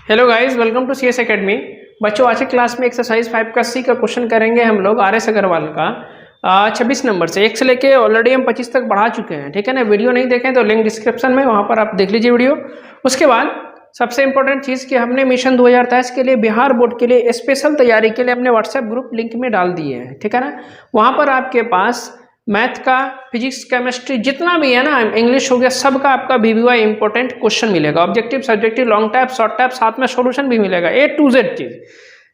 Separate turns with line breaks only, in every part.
Hello guys, welcome to CS academy. बच्चों, आज की क्लास में एक्सरसाइज 5 का सी का क्वेश्चन करेंगे हम लोग आर एस अग्रवाल का 26 नंबर से। 1 से लेके ऑलरेडी हम 25 तक बढ़ा चुके हैं, ठीक है ना। वीडियो नहीं देखें तो लिंक डिस्क्रिप्शन में, वहां पर आप देख लीजिए वीडियो। उसके बाद सबसे इंपॉर्टेंट चीज़ कि हमने मिशन 2023 के लिए बिहार बोर्ड के लिए स्पेशल तैयारी के लिए अपने व्हाट्सएप ग्रुप लिंक में डाल दिए हैं, ठीक है ना। वहाँ पर आपके पास मैथ का, फिजिक्स, केमिस्ट्री जितना भी है ना, इंग्लिश हो गया, सबका आपका बीबीवाई इंपॉर्टेंट क्वेश्चन मिलेगा। Objective, subjective, long type, short type, साथ में सॉल्यूशन भी मिलेगा। A to Z चीज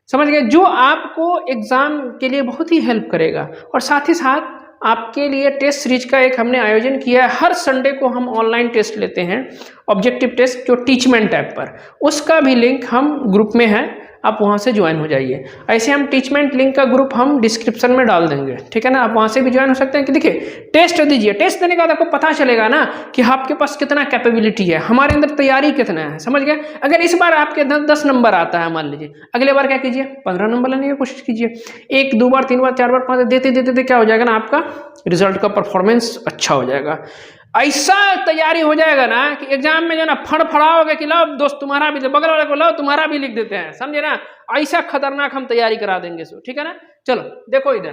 समझ गए, जो आपको एग्जाम के लिए बहुत ही हेल्प करेगा। और साथ ही साथ आपके लिए टेस्ट सीरीज का एक हमने आयोजन किया है। हर संडे को हम ऑनलाइन टेस्ट लेते हैं, ऑब्जेक्टिव टेस्ट, जो टीचमेंट ऐप पर। उसका भी लिंक हम ग्रुप में है, आप वहां से ज्वाइन हो जाइए। ऐसे हम टीचमेंट लिंक का ग्रुप हम डिस्क्रिप्शन में डाल देंगे, ठीक है ना। आप वहां से भी ज्वाइन हो सकते हैं। कि देखिए, टेस्ट दीजिए, टेस्ट देने के बाद आपको पता चलेगा ना कि आपके पास कितना कैपेबिलिटी है, हमारे अंदर तैयारी कितना है, समझ गए। अगर इस बार आपके 10 नंबर आता है, मान लीजिए, अगले बार क्या कीजिए, 15 नंबर लेने की कोशिश कीजिए। 1 2 बार 3 बार 4 बार 5 देते देते क्या हो जाएगा ना, आपका रिजल्ट का परफॉर्मेंस अच्छा हो जाएगा। ऐसा तैयारी हो जाएगा ना कि एग्जाम में जो ना फड़फड़ाओगे कि लो दोस्त तुम्हारा भी, बगल वाले को लो तुम्हारा भी लिख देते हैं, समझे ना। ऐसा खतरनाक हम तैयारी करा देंगे सो, ठीक है ना। चलो देखो इधर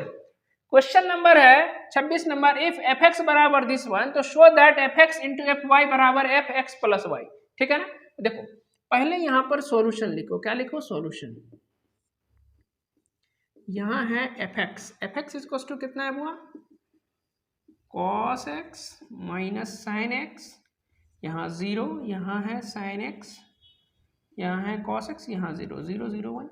क्वेश्चन नंबर है 26 नंबर। इफ एफ एक्स बराबर दिस वन तो show that f x into f y बराबर एफ एक्स प्लस वाई, ठीक है ना। देखो पहले यहां पर सॉल्यूशन लिखो। क्या लिखो? सॉल्यूशन। यहां है f x. F x equal to कितना है बुआ? Cos x minus sine x, यहाँ 0, यहाँ है साइन एक्स, यहाँ है कॉस एक्स, यहाँ 0 0 0 1।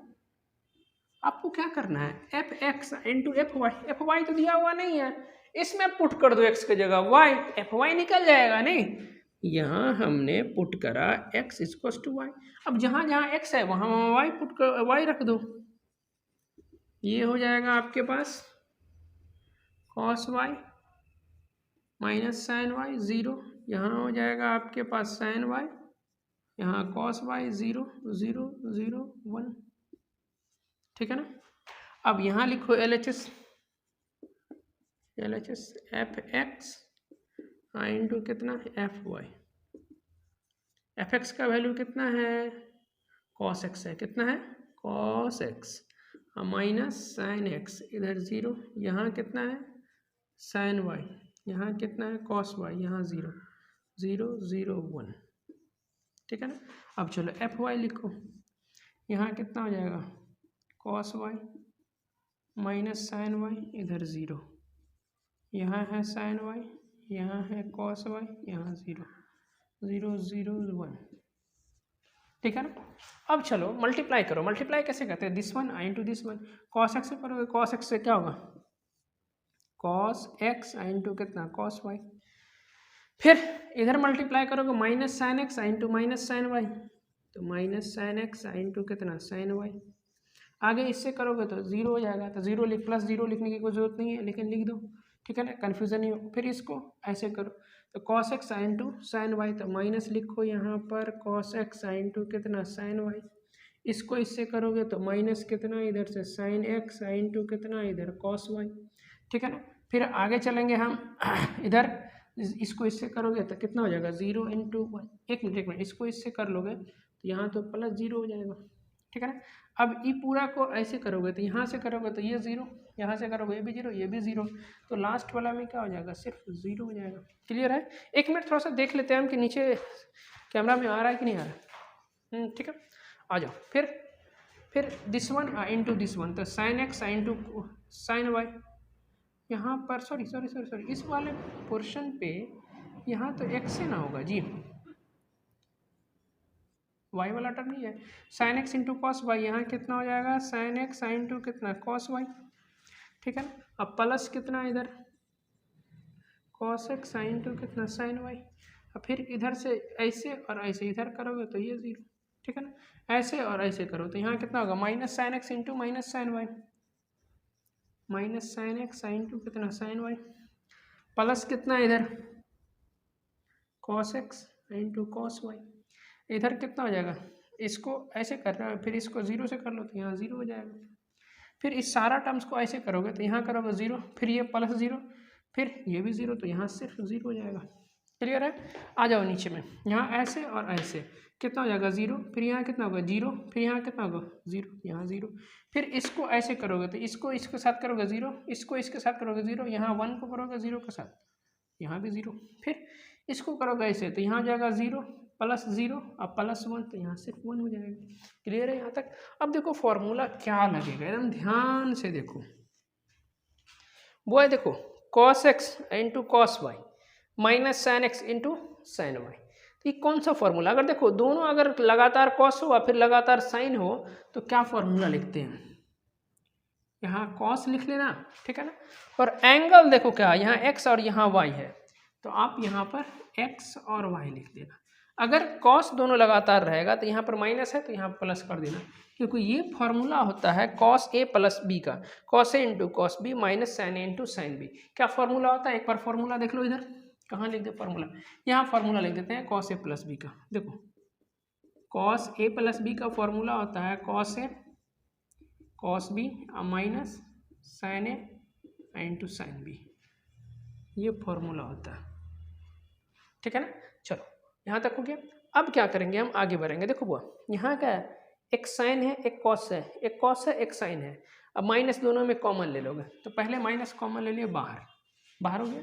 आपको क्या करना है, f x into f y. F y तो दिया हुआ नहीं है, इसमें पुट कर दो एक्स की जगह वाई, एफ वाई निकल जाएगा। नहीं, यहाँ हमने पुट करा एक्स इक्वल टू वाई। अब जहाँ जहाँ एक्स है वहाँ वाई पुट कर, वाई रख दो। ये हो जाएगा आपके पास cos y minus sine y 0, यहाँ हो जाएगा आपके पास साइन वाई, यहाँ कॉस वाई 0 0 0 1, ठीक है ना। अब यहाँ लिखो L H S F x into कितना, एफ वाई। एफ एक्स का वैल्यू कितना है, कॉस एक्स है, कितना है, cos x, minus sine x, इधर 0, यहाँ कितना है, साइन वाई, यहाँ कितना है, कॉस वाई, यहाँ 0 0 0 1, ठीक है ना। अब चलो एफ वाई लिखो। यहाँ कितना हो जाएगा, cos y minus sine y, इधर 0, यहाँ है साइन वाई, यहाँ है कॉस वाई, यहाँ 0 0 0 1, ठीक है ना। अब चलो मल्टीप्लाई करो। मल्टीप्लाई कैसे करते हैं, this one into this one. Cos x से करोगे, कॉस एक्स से क्या होगा, कॉस एक्स इंटू कितना, कॉस वाई। फिर इधर मल्टीप्लाई करोगे, minus sine x into minus sine y, तो माइनस साइन एक्स इंटू कितना, साइन वाई। आगे इससे करोगे तो 0 हो जाएगा, तो 0 लिख, प्लस 0 लिखने की कोई जरूरत नहीं है, लेकिन लिख दो, ठीक है ना, कन्फ्यूजन नहीं हो। फिर इसको ऐसे करो, तो cos x into sine y, तो माइनस लिखो यहाँ पर कॉस एक्स इंटू कितना, साइन वाई। इसको इससे करोगे तो माइनस कितना, इधर से साइन एक्स इंटू कितना, इधर कॉस वाई, ठीक है ना। फिर आगे चलेंगे हम इधर इसको इससे करोगे तो कितना हो जाएगा, 0 इंटू 1। एक मिनट, इसको इससे कर लोगे तो यहाँ तो प्लस 0 हो जाएगा, ठीक है ना। अब ये पूरा को ऐसे करोगे तो यहाँ से करोगे तो ये 0, यहाँ से करोगे ये भी 0, ये भी 0, तो लास्ट वाला में क्या हो जाएगा, सिर्फ 0 हो जाएगा। क्लियर है? एक मिनट थोड़ा सा देख लेते हैं हम कि नीचे कैमरा में आ रहा है कि नहीं आ रहा है, ठीक है। आ जाओ। फिर this one into this one, तो sine x into sine y. यहाँ पर सॉरी, इस वाले पोर्शन पे यहाँ तो एक्स से ना होगा जी, वाई वाला टर्म नहीं है। Sine x into cos y, यहाँ कितना हो जाएगा, साइन एक्स इंटू कितना, कॉस वाई, ठीक है ना। अब प्लस कितना इधर, कॉस एक्स इंटू कितना, साइन वाई। अब फिर इधर से ऐसे और ऐसे इधर करोगे तो ये 0, ठीक है ना। ऐसे और ऐसे करो तो यहाँ कितना होगा, minus sine x into minus sine y, minus sine x into कितना, साइन वाई, प्लस कितना इधर, cos x into cos y. इधर कितना हो जाएगा, इसको ऐसे कर रहे हो, फिर इसको 0 से कर लो तो यहाँ 0 हो जाएगा। फिर इस सारा टर्म्स को ऐसे करोगे तो यहाँ करोगे 0, फिर ये प्लस 0, फिर ये भी 0, तो यहाँ सिर्फ 0 हो जाएगा, क्लियर है? आ जाओ नीचे में, यहाँ ऐसे और ऐसे कितना हो जाएगा 0, फिर यहाँ कितना होगा 0, फिर यहाँ कितना होगा 0, यहाँ 0, फिर इसको ऐसे करोगे तो इसको इसके साथ करोगे 0, इसको इसके साथ करोगे 0, यहाँ 1 को करोगे 0 के साथ, यहाँ भी 0, फिर इसको करोगे ऐसे तो यहाँ जाएगा 0 प्लस 0 और प्लस 1, तो यहाँ सिर्फ 1 हो जाएगा। क्लियर है यहाँ तक? अब देखो फॉर्मूला क्या लगेगा, एकदम ध्यान से देखो बॉय। देखो cos x into cos y minus sine x into sine y, तो ये कौन सा फॉर्मूला? अगर देखो दोनों अगर लगातार cos हो और फिर लगातार साइन हो तो क्या फॉर्मूला लिखते हैं? यहाँ cos लिख लेना, ठीक है ना। और एंगल देखो क्या, यहाँ x और यहाँ y है, तो आप यहाँ पर x और y लिख देना। अगर cos दोनों लगातार रहेगा तो यहाँ पर माइनस है तो यहाँ प्लस कर देना, क्योंकि ये फॉर्मूला होता है cos a प्लस b का, cos a into cos b minus sine a into sine b. क्या फॉर्मूला होता है? एक बार फॉर्मूला देख लो, इधर कहाँ लिख दे फॉर्मूला, यहाँ फॉर्मूला लिख देते हैं cos a प्लस b का। देखो cos a प्लस b का फॉर्मूला होता है cos a cos b minus sine a into sine b, ये फॉर्मूला होता है, ठीक है ना। चलो यहाँ तक हो गया। अब क्या करेंगे, हम आगे बढ़ेंगे। देखो बुआ यहाँ क्या है, एक साइन है एक कॉस है, एक कॉस है एक साइन है। अब माइनस दोनों में कॉमन ले लोगे, तो पहले माइनस कॉमन ले लिए, बाहर हो गया।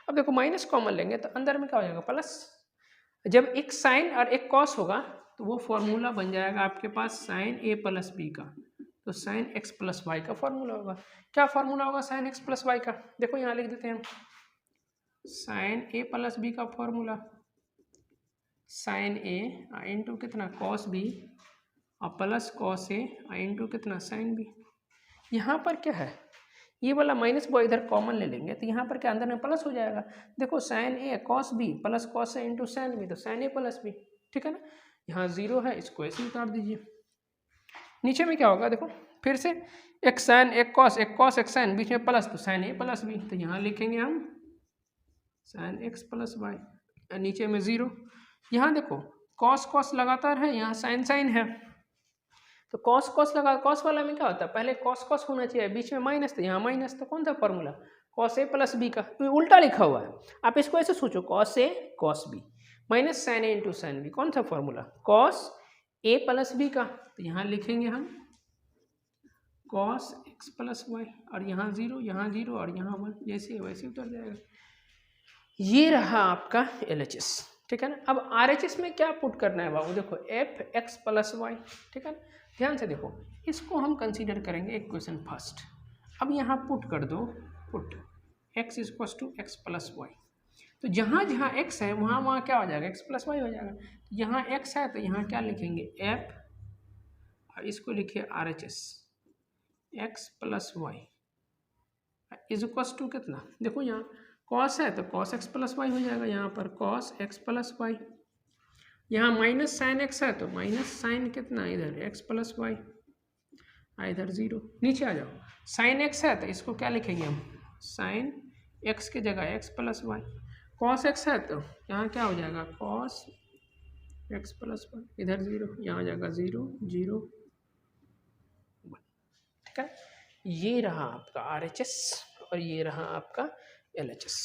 अब देखो माइनस कॉमन लेंगे तो अंदर में क्या हो जाएगा प्लस। जब एक साइन और एक कॉस होगा तो वो फॉर्मूला बन जाएगा आपके पास साइन ए प्लस बी का, तो साइन एक्स प्लस वाई का फॉर्मूला होगा। क्या फॉर्मूला होगा साइन एक्स प्लस वाई का? देखो यहाँ लिख देते हैं, साइन ए प्लस बी का फॉर्मूला साइन ए इंटू कितना कॉस बी और प्लस कॉस ए इंटू कितना साइन बी। यहाँ पर क्या है, ये वाला माइनस वो इधर कॉमन ले लेंगे तो यहाँ पर क्या अंदर में प्लस हो जाएगा। देखो sign A cos B plus cos A into sine B, तो साइन ए प्लस बी, ठीक है ना। यहाँ 0 है, इसको ऐसे ही काट दीजिए। नीचे में क्या होगा देखो फिर से, एक साइन एक कॉस एक साइन, बीच में प्लस, तो साइन ए प्लस बी, तो यहाँ लिखेंगे हम साइन एक्स प्लस वाई, नीचे में 0। यहाँ देखो कॉस कॉस लगातार है, यहाँ साइन साइन है, तो कॉस कॉस लगा, कॉस वाला में क्या होता है पहले कॉस कॉस होना चाहिए, बीच में माइनस, तो यहाँ माइनस, तो कौन सा formula cos A plus B का, तो उल्टा लिखा हुआ है। आप इसको ऐसे सोचो cos A cos b minus sign A into sine B, कौन सा formula cos A plus B का, तो यहाँ लिखेंगे हम कॉस एक्स प्लस वाई, और यहाँ 0 और यहाँ 1, जैसे वैसे उतर जाएगा। ये रहा आपका LHS, ठीक है ना। अब RHS में क्या पुट करना है बाबू, देखो एफ एक्स प्लस वाई, ठीक है ना। ध्यान से देखो, इसको हम कंसीडर करेंगे इक्वेशन फर्स्ट। अब यहाँ पुट कर दो, put x equal to x plus y, तो जहाँ जहाँ x है वहाँ क्या हो जाएगा एक्स प्लस वाई हो जाएगा। यहाँ x है तो यहाँ क्या लिखेंगे f, और इसको लिखिए RHS x plus y is equal to कितना, देखो यहाँ कॉस है तो कॉस एक्स प्लस वाई हो जाएगा, यहाँ पर कॉस एक्स प्लस वाई। यहाँ माइनस साइन एक्स है तो माइनस साइन कितना इधर एक्स प्लस वाई, इधर 0। नीचे आ जाओ, साइन एक्स है तो इसको क्या लिखेंगे हम, साइन एक्स की जगह x plus y. Cos x है तो यहाँ क्या हो जाएगा कॉस एक्स प्लस वाई, इधर 0, यहाँ हो जाएगा 0 0 1, ठीक है। ये रहा आपका RHS और ये रहा आपका LHS,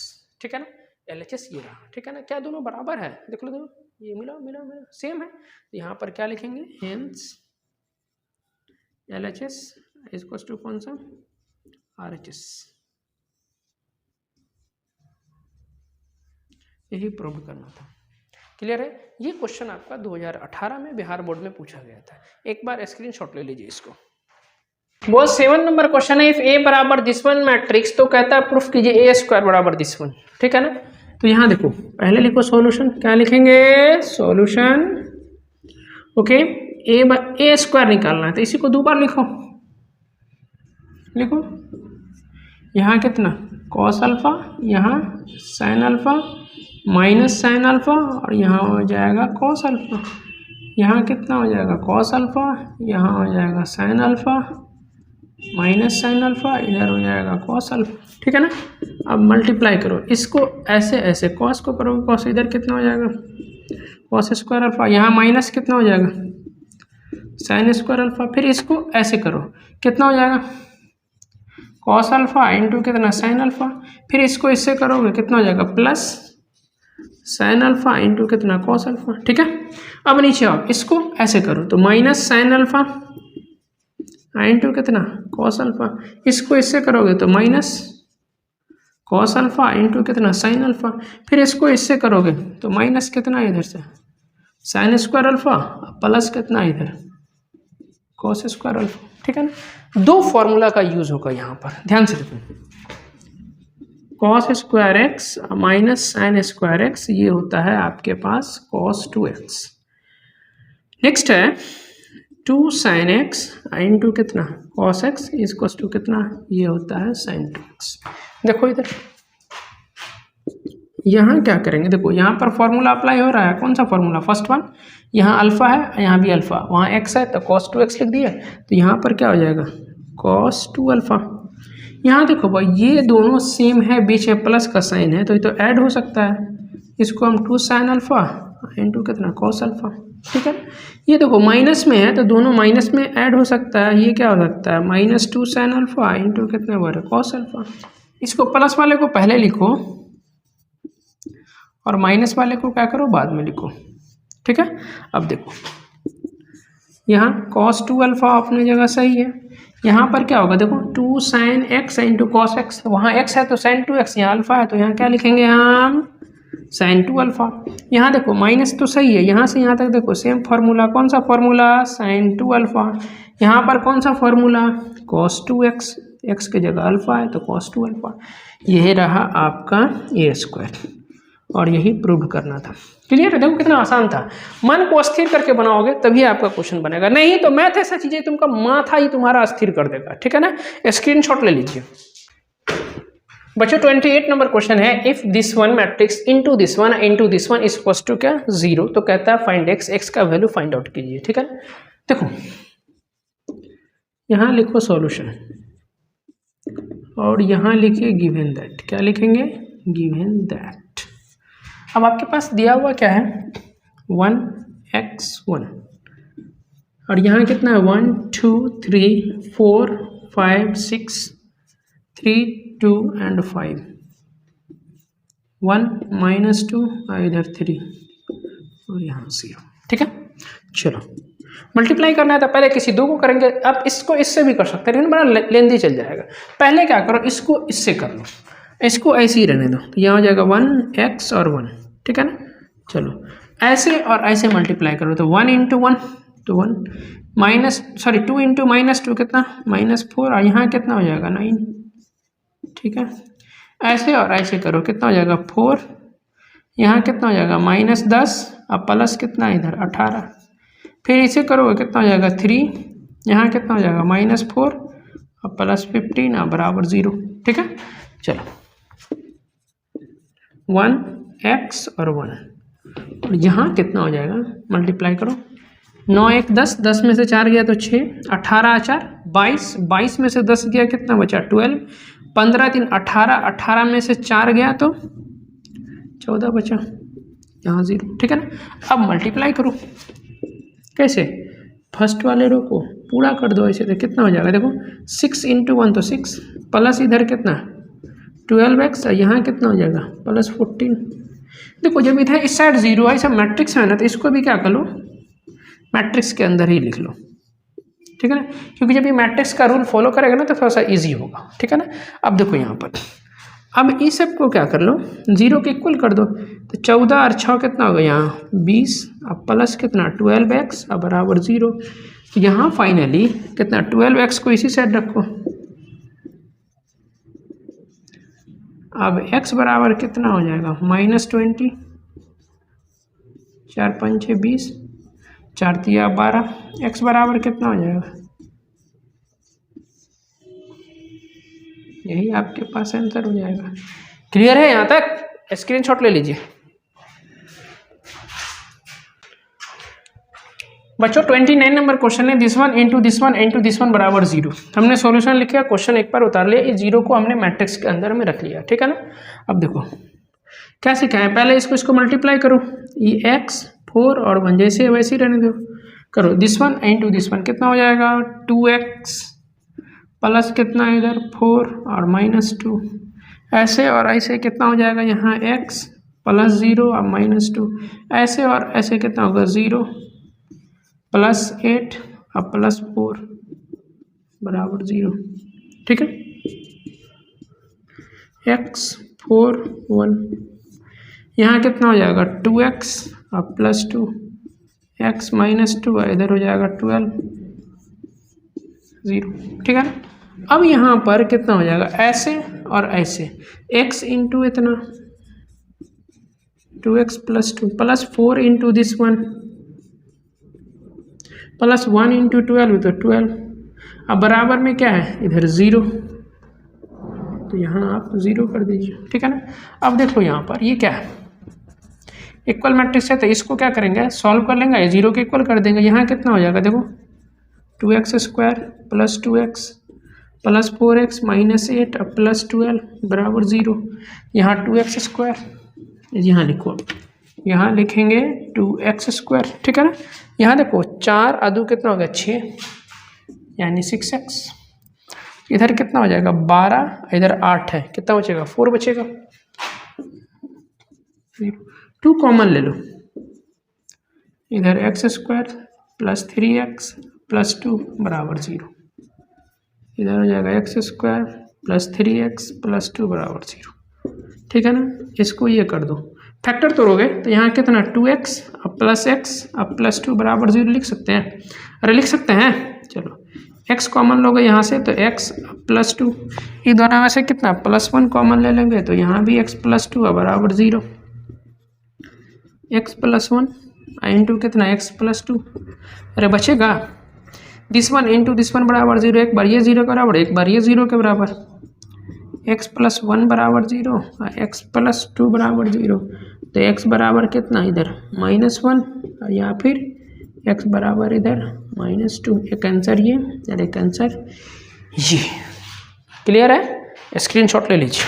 ठीक है ना। LHS ये रहा, ठीक है ना। क्या दोनों बराबर है, देख लो दोनों, ये मिला सेम है। यहाँ पर क्या लिखेंगे, हेंस LHS इक्वल टू कौन सा RHS, यही प्रूव करना था। क्लियर है। ये क्वेश्चन आपका 2018 में बिहार बोर्ड में पूछा गया था, एक बार स्क्रीनशॉट ले लीजिए इसको। वो 7 नंबर क्वेश्चन है, इफ ए बराबर दिस वन मैट्रिक्स, तो कहता है प्रूफ कीजिए ए स्क्वायर बराबर दिस वन, ठीक है ना। तो यहाँ देखो पहले लिखो सॉल्यूशन, क्या लिखेंगे सॉल्यूशन, ओके। ए स्क्वायर निकालना है तो इसी को 2 बार लिखो, यहाँ कितना कॉस अल्फा, यहाँ sine alpha minus sine alpha, और यहाँ हो जाएगा कॉस अल्फा। यहाँ कितना हो जाएगा कॉस अल्फा, यहाँ हो जाएगा sine alpha minus sine alpha, इधर हो जाएगा कॉस अल्फा, ठीक है ना। अब मल्टीप्लाई करो इसको, ऐसे ऐसे कॉस को करोगे, कॉस इधर कितना हो जाएगा कॉस स्क्वायर अल्फा, यहाँ माइनस कितना हो जाएगा साइन स्क्वायर अल्फा, फिर इसको ऐसे करो कितना हो जाएगा कॉस अल्फा इंटू कितना साइन अल्फा, फिर इसको इससे करोगे कितना हो जाएगा प्लस साइन अल्फा इंटू कितना कॉस अल्फा, ठीक है। अब नीचे आओ, इसको ऐसे करो तो माइनस साइन अल्फा इंटू कितना कॉस अल्फा, इसको इससे करोगे तो माइनस कॉस अल्फा इंटू कितना साइन अल्फा, फिर इसको इससे करोगे तो माइनस कितना इधर से साइन स्क्वायर अल्फा प्लस कितना इधर कॉस स्क्वायर अल्फा, ठीक है ना। दो फॉर्मूला का यूज होगा यहाँ पर, ध्यान से देखो, cos square x minus sine square x, ये होता है आपके पास कॉस 2x। नेक्स्ट है 2 साइन एक्स इंटू कितना कॉस एक्स इक्वल्स टू कितना, ये होता है साइन 2x। देखो इधर यहाँ क्या करेंगे, देखो यहाँ पर फॉर्मूला अप्लाई हो रहा है, कौन सा फॉर्मूला, फर्स्ट वन, यहाँ अल्फा है यहाँ भी अल्फा, वहाँ x है तो cos 2x लिख दिया, तो यहाँ पर क्या हो जाएगा cos 2 अल्फा। यहाँ देखो भाई ये दोनों सेम है, बीच में प्लस का साइन है तो ये तो ऐड हो सकता है, इसको हम 2 साइन अल्फा इंटू कितना cos अल्फा, ठीक है। ये देखो माइनस में है तो दोनों माइनस में ऐड हो सकता है, ये क्या हो सकता है माइनस 2 साइन अल्फा इंटू कितना बार cos अल्फा। इसको प्लस वाले को पहले लिखो और माइनस वाले को क्या करो बाद में लिखो, ठीक है। अब देखो यहाँ cos 2 अल्फा अपनी जगह सही है, यहाँ पर क्या होगा देखो 2 sign x into cos x, वहाँ x है तो साइन 2x, यहाँ अल्फा है तो यहाँ क्या लिखेंगे हम साइन 2 अल्फा। यहाँ देखो माइनस तो सही है, यहाँ से यहाँ तक देखो सेम फार्मूला, कौन सा फार्मूला साइन 2 अल्फा, यहाँ पर कौन सा फार्मूला cos 2x, x की जगह अल्फा है तो cos 2 अल्फा। यह रहा आपका ए स्क्वायर और यही प्रूव करना था। क्लियर है, देखो कितना आसान था, मन को अस्थिर करके बनाओगे तभी आपका क्वेश्चन बनेगा, नहीं तो मैथ ऐसा चीज है तुमका माथा ही तुम्हारा अस्थिर कर देगा, ठीक है ना। स्क्रीनशॉट ले लीजिए बच्चों। 28 नंबर क्वेश्चन है, if this one matrix into this one is equals to क्या 0, तो कहता है फाइंड x, x का वैल्यू फाइंड आउट कीजिए, ठीक है। देखो यहाँ लिखो सॉल्यूशन और यहाँ लिखिए गिवन दैट, क्या लिखेंगे गिवन दैट। अब आपके पास दिया हुआ क्या है 1x1 और यहाँ कितना है 1 2 3 4 5 6 3 2 एंड 5, 1 माइनस 2 इधर 3 और यहाँ 0, ठीक है। चलो मल्टीप्लाई करना है तो पहले किसी दो को करेंगे, अब इसको इससे भी कर सकते हैं, बड़ा लेंदी चल जाएगा। पहले क्या करो इसको इससे कर लो, इसको ऐसे ही रहने दो, तो यहाँ हो जाएगा 1x और 1, ठीक है ना। चलो ऐसे और ऐसे मल्टीप्लाई करो तो 1 इंटू 1 तो 1 माइनस 2 इंटू माइनस 2 कितना -4 और यहाँ कितना हो जाएगा 9, ठीक है। ऐसे और ऐसे करो कितना हो जाएगा 4, यहाँ कितना हो जाएगा -10 और प्लस कितना इधर 18, फिर इसे करोगे कितना हो जाएगा 3, यहाँ कितना हो जाएगा -4 और प्लस 15 बराबर 0, ठीक है। चलो 1x और 1 और यहाँ कितना हो जाएगा मल्टीप्लाई करो, 9 1 10, 10 में से 4 गया तो 6, 18 4 22, 22 में से 10 गया कितना बचा 12, 15 3 18, 18 में से 4 गया तो 14 बचा, यहाँ 0, ठीक है ना। अब मल्टीप्लाई करो, कैसे फर्स्ट वाले रो को पूरा कर दो ऐसे, तो कितना हो जाएगा देखो 6 इंटू 1 तो 6 प्लस इधर कितना 12x, यहाँ कितना हो जाएगा +14। देखो जब इधर इस साइड 0 है, सब मैट्रिक्स है ना, तो इसको भी क्या कर लो मैट्रिक्स के अंदर ही लिख लो, ठीक है ना, क्योंकि जब ये मैट्रिक्स का रूल फॉलो करेगा ना तो थोड़ा सा इजी होगा, ठीक है ना। अब देखो यहाँ पर अब इस सब को क्या कर लो 0 के इक्वल कर दो, तो 14 और 6 कितना होगा यहाँ 20, अब प्लस कितना 12x अब बराबर 0, तो यहाँ फाइनली कितना 12x को इसी साइड रखो, अब x बराबर कितना हो जाएगा -20, 4 5 6 20, 4 3 12, x बराबर कितना हो जाएगा, यही आपके पास आंसर हो जाएगा। क्लियर है यहाँ तक, स्क्रीनशॉट ले लीजिए बच्चों। 29 नंबर क्वेश्चन है, this one into this one बराबर 0। हमने सॉल्यूशन लिखा, क्वेश्चन एक बार उतार लिया, इस 0 को हमने मैट्रिक्स के अंदर में रख लिया, ठीक है ना। अब देखो क्या सीखा है, पहले इसको मल्टीप्लाई करो, ये x 4 और 1 जैसे वैसे ही रहने दो, करो this one into this one कितना हो जाएगा 2x प्लस कितना इधर 4 और -2, ऐसे और ऐसे कितना हो जाएगा यहाँ x प्लस 0 अब -2, ऐसे और ऐसे कितना होगा 0 +8 अब +4 बराबर 0। ठीक है, x 4 1, यहाँ कितना हो जाएगा 2x अब +2, x -2 इधर हो जाएगा 12 0। ठीक है ना, अब यहाँ पर कितना हो जाएगा ऐसे और ऐसे, x इंटू इतना 2x +2 +4 into this one +1 into 12 तो 12, अब बराबर में क्या है इधर 0, तो यहाँ आप 0 कर दीजिए। ठीक है ना, अब देखो यहाँ पर ये क्या है इक्वल मैट्रिक्स है, तो इसको क्या करेंगे सॉल्व कर लेंगे, 0 के इक्वल कर देंगे। यहाँ कितना हो जाएगा देखो 2x² + 2x + 4x -8 अब +12 बराबर 0। यहाँ 2x², यहाँ लिखो, यहाँ लिखेंगे 2x²। ठीक है ना, यहाँ देखो 4 अदू कितना हो गया 6 यानी 6x, इधर कितना हो जाएगा 12, इधर 8 है, कितना बचेगा 4 बचेगा। 2 कॉमन ले लो, इधर x² + 3x + 2 बराबर 0, इधर हो जाएगा x² + 3x + 2 बराबर 0। ठीक है ना, इसको ये कर दो, फैक्टर तोड़ोगे तो यहाँ कितना 2x अब +x अब +2 बराबर 0 लिख सकते हैं। अरे लिख सकते हैं, चलो x कॉमन लोगे यहाँ से तो x +2, ये दोनों में से कितना +1 कॉमन ले लेंगे तो यहाँ भी x +2 बराबर 0, x +1 इंटू कितना x +2, अरे बचेगा this one into this one बराबर 0, एक बार ये 0 के बराबर, एक बार ये 0 के बराबर, x +1 बराबर 0 और x +2 बराबर 0, तो x बराबर कितना इधर -1 और या फिर x बराबर इधर -2, एक आंसर ये और एक आंसर ये। क्लियर है, स्क्रीनशॉट ले लीजिए।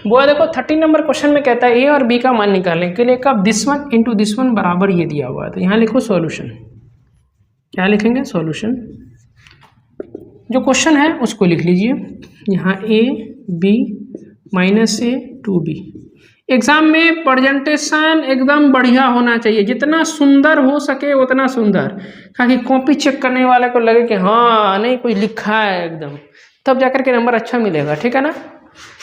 वो देखो 13 नंबर क्वेश्चन में कहता है ए और बी का मान निकालने के लिए कब this one into this one बराबर ये दिया हुआ है, तो यहाँ लिखो सॉल्यूशन। क्या लिखेंगे सॉल्यूशन, जो क्वेश्चन है उसको लिख लीजिए। यहाँ a b -a 2b। Exam में प्रेजेंटेशन एकदम बढ़िया होना चाहिए, जितना सुंदर हो सके उतना सुंदर, ताकि कॉपी चेक करने वाले को लगे कि हाँ नहीं कोई लिखा है एकदम, तब जाकर के नंबर अच्छा मिलेगा। ठीक है ना,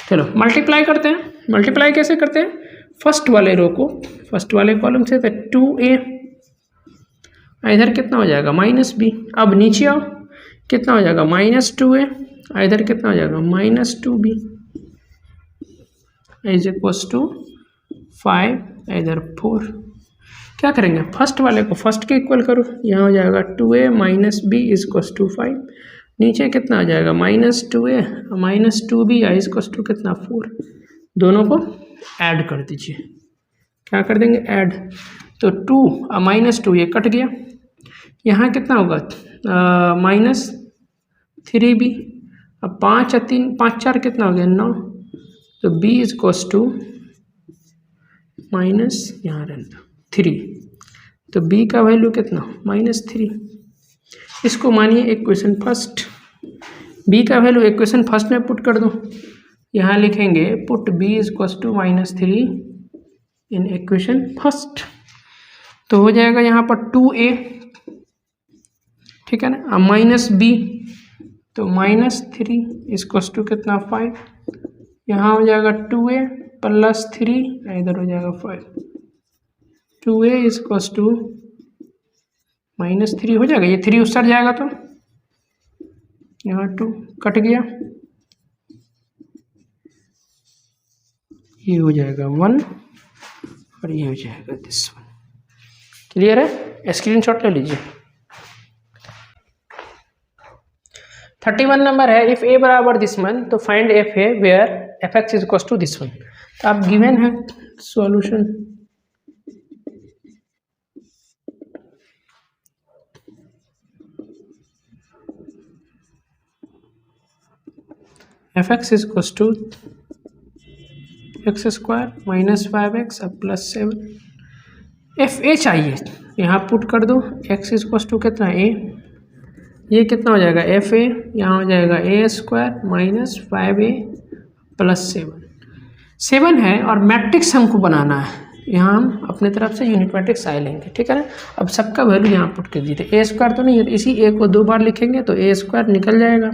चलो मल्टीप्लाई करते हैं। मल्टीप्लाई कैसे करते हैं, फर्स्ट वाले रो को फर्स्ट वाले कॉलम से, तो 2a इधर कितना हो जाएगा -b, अब नीचे आओ कितना हो जाएगा -2a, इधर कितना हो जाएगा -2b इज इक्वल्स टू 5, इधर 4। क्या करेंगे फर्स्ट वाले को फर्स्ट के इक्वल करो, यहाँ हो जाएगा 2a -b is equals to 5, नीचे कितना आ जाएगा -2a -2b is equals to कितना 4, दोनों को ऐड कर दीजिए। क्या कर देंगे ऐड, तो 2 -2 ये कट गया, यहाँ कितना होगा -3b, अब 5 और 3 5 4 कितना हो गया 9, तो b is equals to minus यहाँ रहने दो 3, तो b का वैल्यू कितना -3। इसको मानिए इक्वेशन फर्स्ट, b का वैल्यू इक्वेशन फर्स्ट में पुट कर दो, यहाँ लिखेंगे put b is equals to -3 in equation first, तो हो जाएगा यहाँ पर 2a, ठीक है ना, अब -b तो -3 इक्वल्स टू कितना 5, यहाँ हो जाएगा 2a + 3 इधर हो जाएगा 5, 2a इज इक्वल्स टू -3 हो जाएगा, ये 3 उस साइड जाएगा तो यहाँ 2 कट गया, ये हो जाएगा 1 और ये हो जाएगा दिस 1। क्लियर है, स्क्रीनशॉट ले लीजिए। 31 नंबर है, इफ a बराबर दिस वन तो find f a where f x is equal to this one. तो आप गिवन है solution, f x is equal to x² -5x अब +7, एफ ए चाहिए, यहाँ पुट कर दो, x इज इक्वल टू कितना a, ये कितना हो जाएगा एफ ए, यहाँ हो जाएगा a² -5a +7 है और मैट्रिक्स हमको बनाना है। यहाँ हम अपने तरफ से यूनिट मैट्रिक्स आई लेंगे, ठीक है ना। अब सबका वैल्यू यहाँ पुट कर दिए थे। A² तो नहीं है, इसी A को 2 बार लिखेंगे तो A² निकल जाएगा।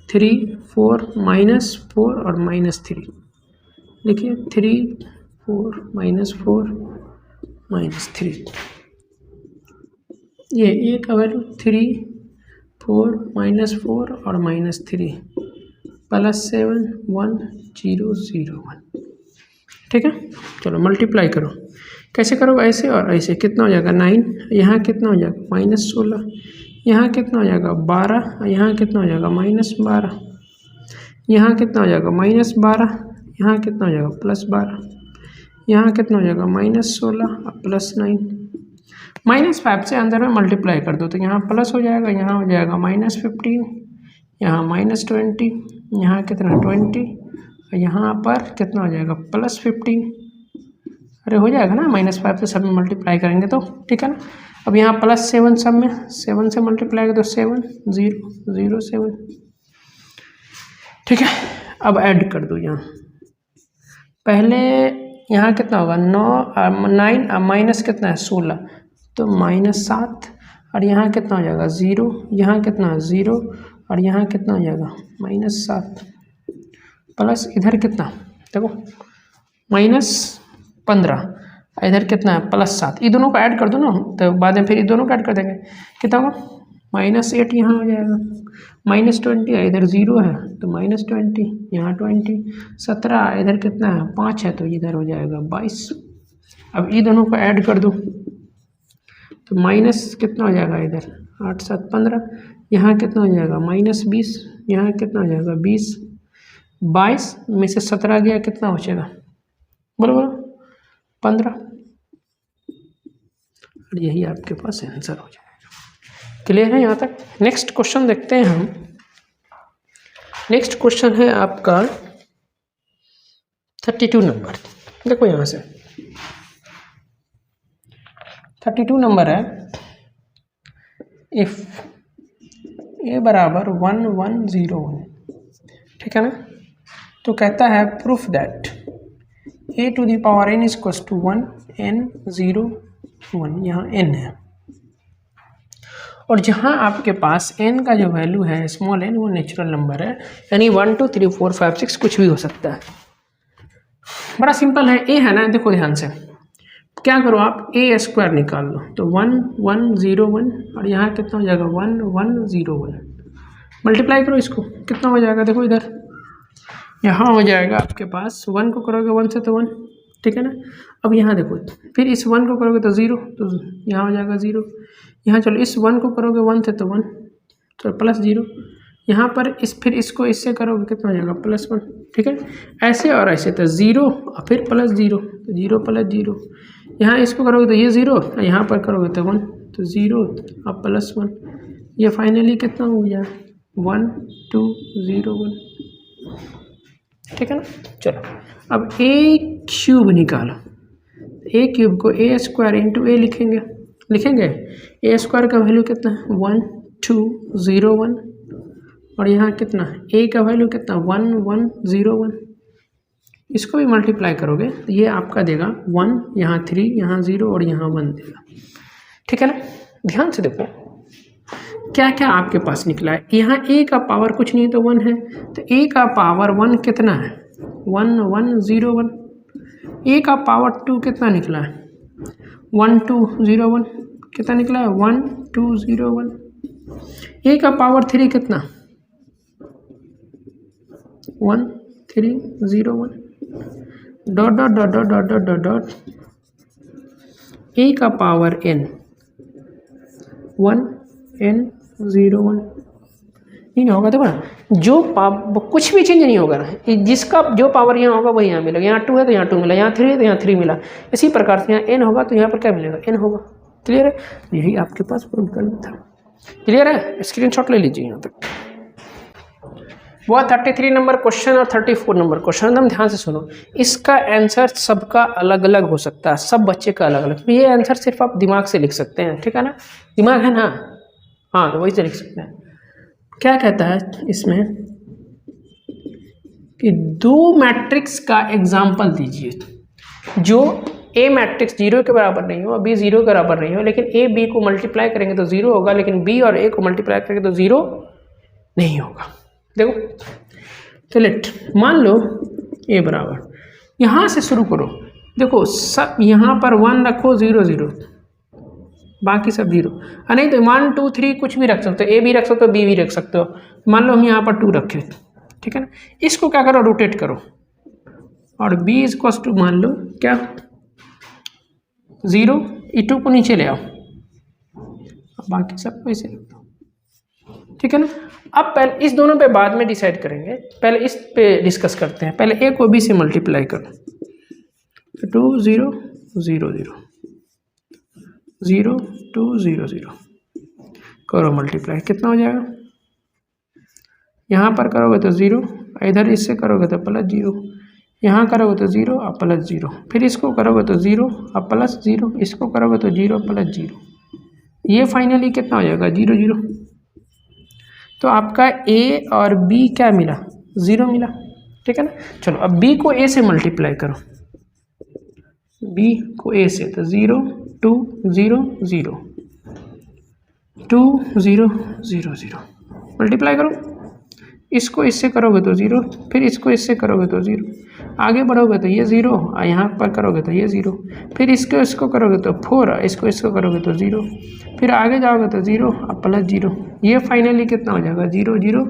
3 4 -4 और -3 लिखिए। 3 4 -4 -3, ये A का वैल्यू 3 4 -4 और -3 +7 1 0 0 1, ठीक है। चलो मल्टीप्लाई करो, कैसे करो, ऐसे और ऐसे। कितना हो जाएगा 9, यहाँ कितना हो जाएगा -16, यहाँ कितना हो जाएगा 12, यहाँ कितना हो जाएगा -12, यहाँ कितना हो जाएगा -12, यहाँ कितना हो जाएगा +12, यहाँ कितना हो जाएगा -16 और +9। -5 से अंदर में मल्टीप्लाई कर दो तो यहाँ प्लस हो जाएगा, यहाँ हो जाएगा -15, यहाँ -20, यहाँ कितना 20, यहाँ पर कितना हो जाएगा +15। अरे हो जाएगा ना, -5 से सब में मल्टीप्लाई करेंगे तो, ठीक है ना। अब यहाँ +7 सब में 7 से मल्टीप्लाई करें तो 7 0 0 7, ठीक है। अब ऐड कर दो यहाँ, पहले यहाँ कितना होगा 9 माइनस कितना है 16 तो -7, और यहाँ कितना हो जाएगा 0, यहाँ कितना 0 और यहाँ कितना हो जाएगा -7 प्लस इधर कितना देखो -15, इधर कितना है +7। ये दोनों को ऐड कर दो ना, तो बाद में फिर ये दोनों को ऐड कर देंगे। कितना होगा -8 यहाँ हो जाएगा, -20 है, इधर 0 है तो -20, यहाँ 20, 17 इधर कितना है 5 है तो इधर हो जाएगा 22। अब ये दोनों को ऐड कर दो तो माइनस कितना हो जाएगा इधर 8 7 15, यहाँ कितना हो जाएगा -20, यहाँ कितना हो जाएगा 20, 22 में से 17 गया कितना बचेगा बोलो बोलो 15, और यही आपके पास आंसर हो जाएगा। क्लियर है यहाँ तक। नेक्स्ट क्वेश्चन देखते हैं हम। नेक्स्ट क्वेश्चन है आपका 32 नंबर। देखो यहाँ से 32 नंबर है, इफ a बराबर 1 1 0 1, ठीक है ना। तो कहता है proof that a to the power n is equals to 1 n 0 1, यहाँ n है, और जहाँ आपके पास n का जो वैल्यू है स्मॉल n वो नेचुरल नंबर है, यानी 1 2 3 4 5 6 कुछ भी हो सकता है। बड़ा सिंपल है, a है ना, देखो ध्यान से क्या करो आप a² निकाल लो तो 1 1 0 1, और यहाँ कितना हो जाएगा 1 1 0 1, मल्टीप्लाई करो इसको कितना हो जाएगा देखो इधर, यहाँ हो जाएगा आपके पास 1 को करोगे 1 से तो 1, ठीक है ना। अब यहाँ देखो फिर इस 1 को करोगे तो 0, तो यहाँ हो जाएगा 0, यहाँ चलो इस 1 को करोगे 1 से तो 1, तो +0, यहाँ पर फिर इसको इससे करोगे कितना हो जाएगा +1, ठीक है। ऐसे और ऐसे तो 0 और फिर +0 तो 0 +0, यहाँ इसको करोगे तो ये 0, यहाँ पर करोगे तो 1 तो 0 और +1, ये फाइनली कितना हो गया 1 2 0 1, ठीक है ना। चलो अब a³ निकालो, a³ को a² इंटू a लिखेंगे a² का वैल्यू कितना है 1 2 0 1, और यहाँ कितना a का वैल्यू कितना 1 1 0 1, इसको भी मल्टीप्लाई करोगे तो ये आपका देगा 1, यहाँ 3, यहाँ 0 और यहाँ 1 देगा, ठीक है ना। ध्यान से देखो क्या क्या आपके पास निकला है। यहाँ a का पावर कुछ नहीं तो 1 है, तो a का पावर 1 कितना है 1 1 0 1, a का पावर 2 कितना निकला है 1 2 0 1, कितना निकला है 1 2 0 1, a का पावर 3 कितना 1 3 0 1, dot dot dot dot dot dot dot dot a का पावर n 1 n 0 1, नहीं होगा देखो ना, जो कुछ भी चेंज नहीं होगा ना, जिसका जो पावर यहाँ होगा वही यहाँ मिलेगा, यहाँ 2 है तो यहाँ 2 मिला, यहाँ 3 है तो यहाँ 3 मिला, इसी प्रकार से यहाँ n होगा तो यहाँ पर क्या मिलेगा n होगा। क्लियर है, यही आपके पास प्रूव करना था। क्लियर है, स्क्रीनशॉट ले लीजिए यहाँ तक। वो 33 नंबर क्वेश्चन और 34 नंबर क्वेश्चन एकदम ध्यान से सुनो, इसका आंसर सबका अलग अलग हो सकता है, सब बच्चे का अलग अलग, ये आंसर सिर्फ आप दिमाग से लिख सकते हैं, ठीक है ना, दिमाग है ना, हाँ तो वही से लिख सकते हैं। क्या कहता है इसमें कि दो मैट्रिक्स का एग्जाम्पल दीजिए जो ए मैट्रिक्स 0 के बराबर नहीं हो, बी 0 के बराबर नहीं हो, लेकिन ए बी को मल्टीप्लाई करेंगे तो 0 होगा, लेकिन बी और ए को मल्टीप्लाई करेंगे तो 0 नहीं होगा। देखो तो लेट मान लो ए बराबर, यहाँ से शुरू करो, देखो सब यहाँ पर 1 रखो, 0 0, बाकी सब 0, नहीं तो 1 2 3 कुछ भी रख सकते हो, ए भी रख सकते हो, बी भी रख सकते हो। मान लो हम यहाँ पर 2 रखे, ठीक है ना, इसको क्या करो, रोटेट करो, और b इक्वल्स टू मान लो क्या 0, ई 2 को नीचे ले आओ, बाकी सब वैसे रख दो, ठीक है ना। अब पहले इस दोनों पे बाद में डिसाइड करेंगे, पहले इस पे डिस्कस करते हैं। पहले a को b से मल्टीप्लाई करो, 2 0 0 0 0 2 0 0 करो मल्टीप्लाई, कितना हो जाएगा, यहाँ पर करोगे तो 0, इधर इससे करोगे तो +0, यहाँ करोगे तो 0 और +0, फिर इसको करोगे तो 0 और +0, इसको करोगे तो 0 +0, ये फाइनली कितना हो जाएगा 0 0। तो आपका a और b क्या मिला, 0 मिला, ठीक है ना। चलो अब b को a से मल्टीप्लाई करो, b को a से, तो 0 2 0 0 2 0 0 0 मल्टीप्लाई करो, इसको इससे करोगे तो 0, फिर इसको इससे करोगे तो 0, आगे बढ़ोगे तो ये 0, और यहाँ पर करोगे तो ये 0, फिर इसको करोगे तो 4, इसको करोगे तो 0, फिर आगे जाओगे तो 0 और +0, ये फाइनली कितना हो जाएगा 0 0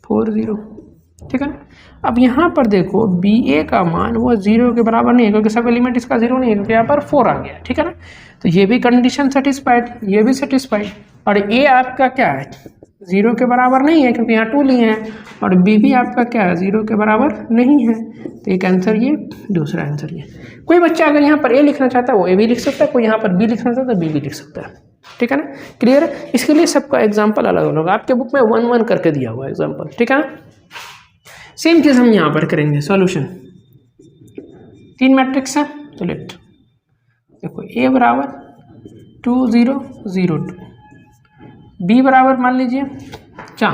4 0, ठीक है ना। अब यहाँ पर देखो बी ए का मान वो 0 के बराबर नहीं है, क्योंकि सब एलिमेंट इसका 0 नहीं है, क्योंकि यहाँ पर 4 आ गया, ठीक है ना। तो ये भी कंडीशन सेटिस्फाइड, ये भी सेटिस्फाइड, और ए आपका क्या है 0 के बराबर नहीं है, क्योंकि यहाँ 2 लिए हैं, और बी भी आपका क्या है 0 के बराबर नहीं है। तो एक आंसर ये, दूसरा आंसर ये। कोई बच्चा अगर यहाँ पर ए लिखना चाहता है वो ए भी लिख सकता है, कोई यहाँ पर बी लिखना चाहता है बी भी लिख सकता है, ठीक है ना। क्लियर है, इसके लिए सबका एग्जाम्पल अलग अलग, आपके बुक में 1 1 करके दिया हुआ एग्जाम्पल, ठीक है ना। सेम चीज़ हम यहाँ पर करेंगे, सॉल्यूशन 3 मैट्रिक्स है, तो लेट देखो ए बराबर 2 0 0 2, बी बराबर मान लीजिए क्या,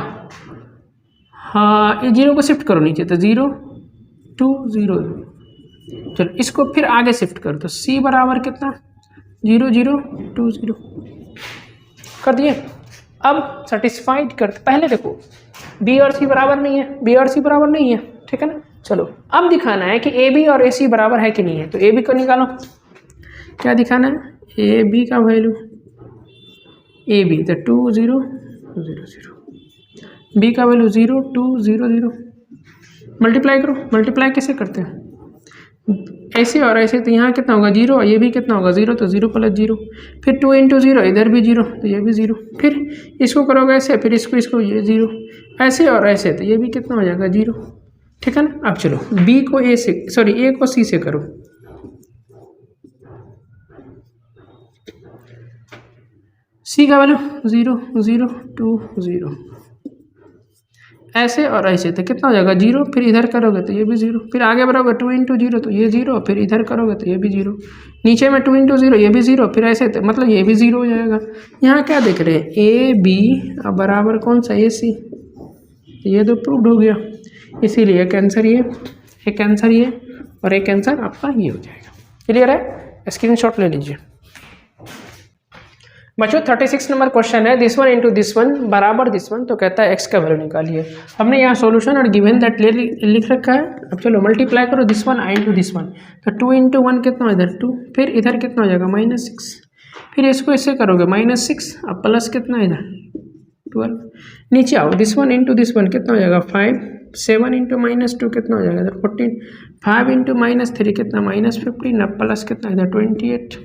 हाँ ये 0 को शिफ्ट करो नीचे, तो 0 2 0 0, चलो इसको फिर आगे शिफ्ट करो, तो सी बराबर कितना 0 0 2 0 कर दिए। अब सेटिस्फाइड करते, पहले देखो बी और सी बराबर नहीं है, बी और सी बराबर नहीं है, ठीक है ना। चलो अब दिखाना है कि ए बी और ए सी बराबर है कि नहीं है, तो ए बी को निकालो, क्या दिखाना है, ए बी का वैल्यू, ए बी तो 2 0 0 0, बी का वैल्यू 0 2 0 0, मल्टीप्लाई करो, मल्टीप्लाई कैसे करते हैं, ऐसे और ऐसे, तो यहाँ कितना होगा 0, ये भी कितना होगा 0, तो 0 +0, फिर 2 × 0, इधर भी 0, तो ये भी 0, फिर इसको करोगे ऐसे, फिर इसको ये 0, ऐसे और ऐसे, तो ये भी कितना हो जाएगा 0, ठीक है ना। अब चलो b को a से, सॉरी a को c से करो, c का वैल्यू 0 0 2 0, ऐसे और ऐसे, तो कितना हो जाएगा 0, फिर इधर करोगे तो ये भी 0, फिर आगे बढ़ोगे 2 × 0, तो ये 0, फिर इधर करोगे तो ये भी 0, नीचे में 2 × 0 ये भी 0, फिर ऐसे, तो मतलब ये भी 0 हो जाएगा। यहाँ क्या देख रहे हैं, ए बी बराबर कौन सा ए सी, ये तो प्रूव्ड हो गया, इसीलिए एक आंसर ये, एक आंसर ये, और एक आंसर आपका ये हो जाएगा। क्लियर है, स्क्रीनशॉट ले लीजिए बच्चों। 36 नंबर क्वेश्चन है, this one into this one बराबर दिस वन, तो कहता है एक्स का वैल्यू निकालिए। हमने यहाँ सॉल्यूशन और गिवन दैट लिख रखा है। अब चलो मल्टीप्लाई करो this one I into this one, तो 2 × 1 कितना इधर 2, फिर इधर कितना हो जाएगा -6, फिर इसको इससे करोगे -6, अब प्लस कितना इधर 12, नीचे आओ this one into this one कितना हो जाएगा 5, 7 × -2 कितना हो जाएगा इधर 14, 5 × -3 कितना -15, अब प्लस कितना इधर 28,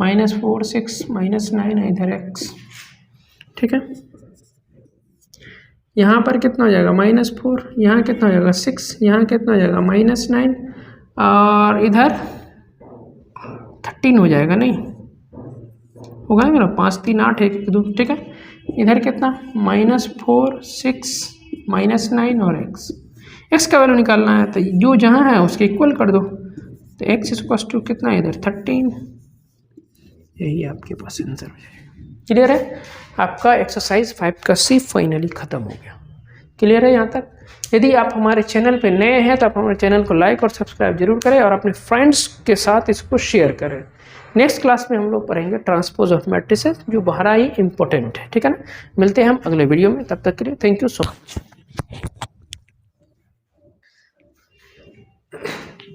-4 6 -9 है इधर x, ठीक है। यहाँ पर कितना हो जाएगा -4, यहाँ कितना हो जाएगा 6, यहाँ कितना हो जाएगा -9, और इधर 13 हो जाएगा, नहीं होगा मेरा 5 3 8 1 1 2, ठीक है। इधर कितना -4 6 -9 और x का वैल्यू निकालना है, तो जो जहाँ है उसके इक्वल कर दो, तो x = कितना है इधर 13, यही आपके पास आंसर हो जाएगा। क्लियर है, आपका एक्सरसाइज 5 का सी फाइनली खत्म हो गया। क्लियर है यहाँ तक। यदि आप हमारे चैनल पे नए हैं तो आप हमारे चैनल को लाइक और सब्सक्राइब जरूर करें और अपने फ्रेंड्स के साथ इसको शेयर करें। नेक्स्ट क्लास में हम लोग पढ़ेंगे ट्रांसपोज ऑफ मैट्रिसेस, जो बड़ा ही इंपॉर्टेंट है। ठीक है ना, मिलते हैं हम अगले वीडियो में, तब तक के लिए थैंक यू सो मच।